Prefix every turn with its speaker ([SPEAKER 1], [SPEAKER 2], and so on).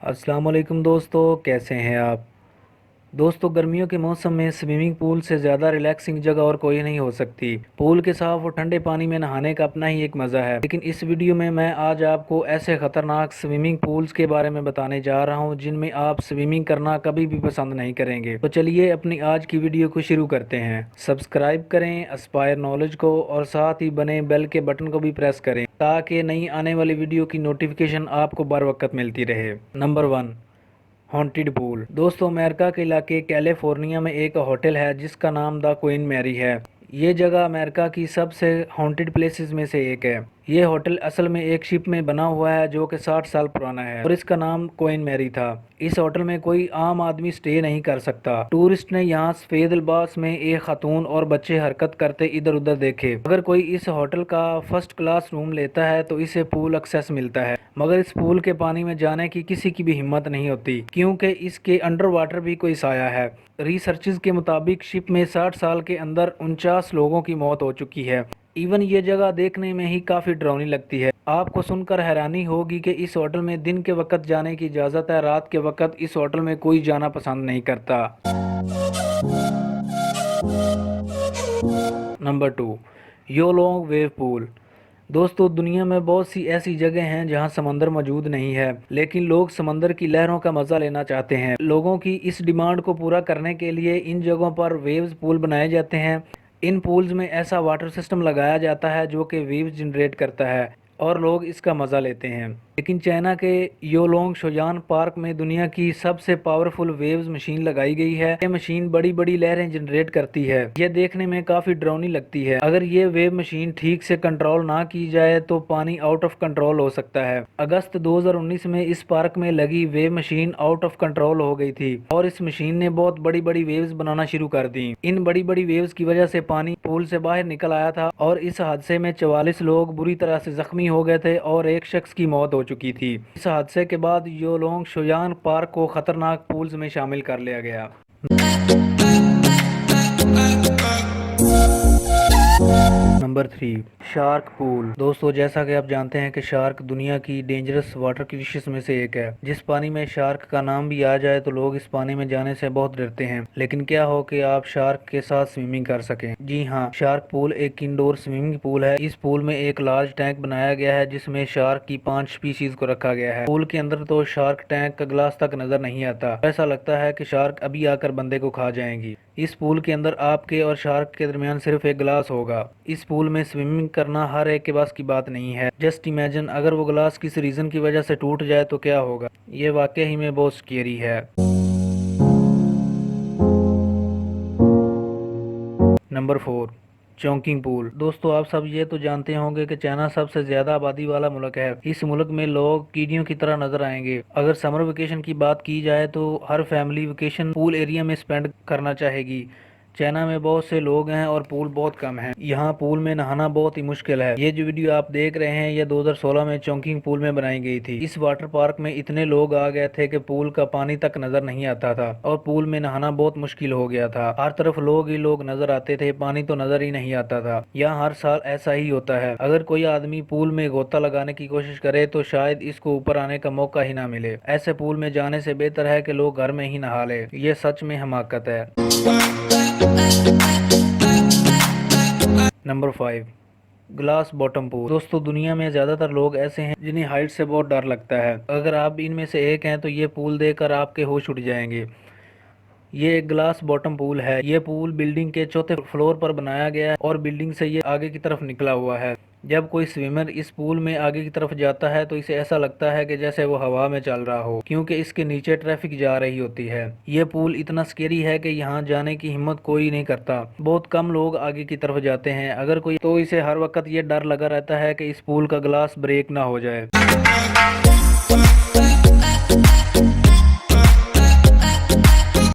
[SPEAKER 1] अस्सलाम वालेकुम दोस्तों, कैसे हैं आप। दोस्तों, गर्मियों के मौसम में स्विमिंग पूल से ज़्यादा रिलैक्सिंग जगह और कोई नहीं हो सकती। पूल के साफ और ठंडे पानी में नहाने का अपना ही एक मज़ा है। लेकिन इस वीडियो में मैं आज आपको ऐसे ख़तरनाक स्विमिंग पूल्स के बारे में बताने जा रहा हूं जिनमें आप स्विमिंग करना कभी भी पसंद नहीं करेंगे। तो चलिए अपनी आज की वीडियो को शुरू करते हैं। सब्सक्राइब करें एस्पायर नॉलेज को और साथ ही बने बेल के बटन को भी प्रेस करें ताकि नई आने वाली वीडियो की नोटिफिकेशन आपको बर वक्त मिलती रहे। Number 1, haunted pool. दोस्तों, अमेरिका के इलाके कैलिफोर्निया में एक होटल है जिसका नाम द क्वीन मैरी है। ये जगह अमेरिका की सबसे हॉन्टेड प्लेसेस में से एक है। ये होटल असल में एक शिप में बना हुआ है जो कि 60 साल पुराना है और इसका नाम क्वीन मैरी था। इस होटल में कोई आम आदमी स्टे नहीं कर सकता। टूरिस्ट ने यहाँ सफेद लिबास में एक खातून और बच्चे हरकत करते इधर उधर देखे। अगर कोई इस होटल का फर्स्ट क्लास रूम लेता है तो इसे पूल एक्सेस मिलता है, मगर इस पूल के पानी में जाने की किसी की भी हिम्मत नहीं होती क्योंकि इसके अंडर वाटर भी कोई साया है। रिसर्चेस के मुताबिक शिप में 60 साल के अंदर 49 लोगों की मौत हो चुकी है। इवन ये जगह देखने में ही काफ़ी डरावनी लगती है। आपको सुनकर हैरानी होगी कि इस होटल में दिन के वक्त जाने की इजाज़त है, रात के वक्त इस होटल में कोई जाना पसंद नहीं करता। Number 2, Yulong wave pool. दोस्तों, दुनिया में बहुत सी ऐसी जगह हैं जहां समंदर मौजूद नहीं है, लेकिन लोग समंदर की लहरों का मजा लेना चाहते हैं। लोगों की इस डिमांड को पूरा करने के लिए इन जगहों पर वेव्स पूल बनाए जाते हैं। इन पूल्स में ऐसा वाटर सिस्टम लगाया जाता है जो कि वेव्स जनरेट करता है और लोग इसका मज़ा लेते हैं। लेकिन चाइना के योलोंग शोयान पार्क में दुनिया की सबसे पावरफुल वेव्स मशीन लगाई गई है। ये मशीन बड़ी बड़ी लहरें जनरेट करती है। ये देखने में काफ़ी डरावनी लगती है। अगर ये वेव मशीन ठीक से कंट्रोल ना की जाए तो पानी आउट ऑफ कंट्रोल हो सकता है। अगस्त 2019 में इस पार्क में लगी wave machine out of control हो गई थी और इस मशीन ने बहुत बड़ी बड़ी वेव्स बनाना शुरू कर दी। इन बड़ी बड़ी वेव्स की वजह से पानी पूल से बाहर निकल आया था और इस हादसे में 44 लोग बुरी तरह से जख्मी हो गए थे और एक शख्स की मौत हो चुकी थी। इस हादसे के बाद योलोंग शोयान पार्क को खतरनाक पूल्स में शामिल कर लिया गया। Number 3, shark pool. दोस्तों, जैसा कि आप जानते हैं कि शार्क दुनिया की डेंजरस वाटर क्रीचर्स में से एक है। जिस पानी में शार्क का नाम भी आ जाए तो लोग इस पानी में जाने से बहुत डरते हैं। लेकिन क्या हो कि आप शार्क के साथ स्विमिंग कर सकें। जी हाँ, शार्क पूल एक इंडोर स्विमिंग पूल है। इस पूल में एक लार्ज टैंक बनाया गया है जिसमें शार्क की 5 स्पीशीज को रखा गया है। पूल के अंदर तो शार्क टैंक का ग्लास तक नजर नहीं आता। ऐसा लगता है कि शार्क अभी आकर बंदे को खा जाएंगी। इस पूल के अंदर आपके और शार्क के दरमियान सिर्फ एक ग्लास होगा। इस पूल में स्विमिंग करना हर एक के बस की बात नहीं है। जस्ट इमेजिन, अगर वो ग्लास किसी रीजन की वजह से टूट जाए तो क्या होगा। ये वाकई ही में बहुत स्केरी है। Number 4, Chongqing pool. दोस्तों, आप सब ये तो जानते होंगे कि चाइना सबसे ज्यादा आबादी वाला मुल्क है। इस मुल्क में लोग कीड़ियों की तरह नजर आएंगे। अगर समर वेकेशन की बात की जाए तो हर फैमिली वेकेशन पूल एरिया में स्पेंड करना चाहेगी। चाइना में बहुत से लोग हैं और पूल बहुत कम हैं। यहाँ पूल में नहाना बहुत ही मुश्किल है। ये जो वीडियो आप देख रहे हैं ये 2016 में चोंकिंग पूल में बनाई गई थी। इस वाटर पार्क में इतने लोग आ गए थे कि पूल का पानी तक नजर नहीं आता था और पूल में नहाना बहुत मुश्किल हो गया था। हर तरफ लोग ही लोग नजर आते थे, पानी तो नजर ही नहीं आता था। यहाँ हर साल ऐसा ही होता है। अगर कोई आदमी पूल में गोता लगाने की कोशिश करे तो शायद इसको ऊपर आने का मौका ही ना मिले। ऐसे पूल में जाने से बेहतर है कि लोग घर में ही नहा ले। ये सच में हमाकत है। Number 5, glass bottom pool. दोस्तों, दुनिया में ज़्यादातर लोग ऐसे हैं जिन्हें हाइट से बहुत डर लगता है। अगर आप इनमें से एक हैं तो ये पूल देखकर आपके होश उड़ जाएंगे। ये एक ग्लास बॉटम पूल है। ये पूल बिल्डिंग के चौथे फ्लोर पर बनाया गया है और बिल्डिंग से ये आगे की तरफ निकला हुआ है। जब कोई स्विमर इस पूल में आगे की तरफ जाता है तो इसे ऐसा लगता है कि जैसे वो हवा में चल रहा हो, क्योंकि इसके नीचे ट्रैफिक जा रही होती है। ये पूल इतना स्केरी है कि यहाँ जाने की हिम्मत कोई नहीं करता। बहुत कम लोग आगे की तरफ जाते हैं। अगर कोई तो इसे हर वक्त ये डर लगा रहता है कि इस पूल का ग्लास ब्रेक ना हो जाए।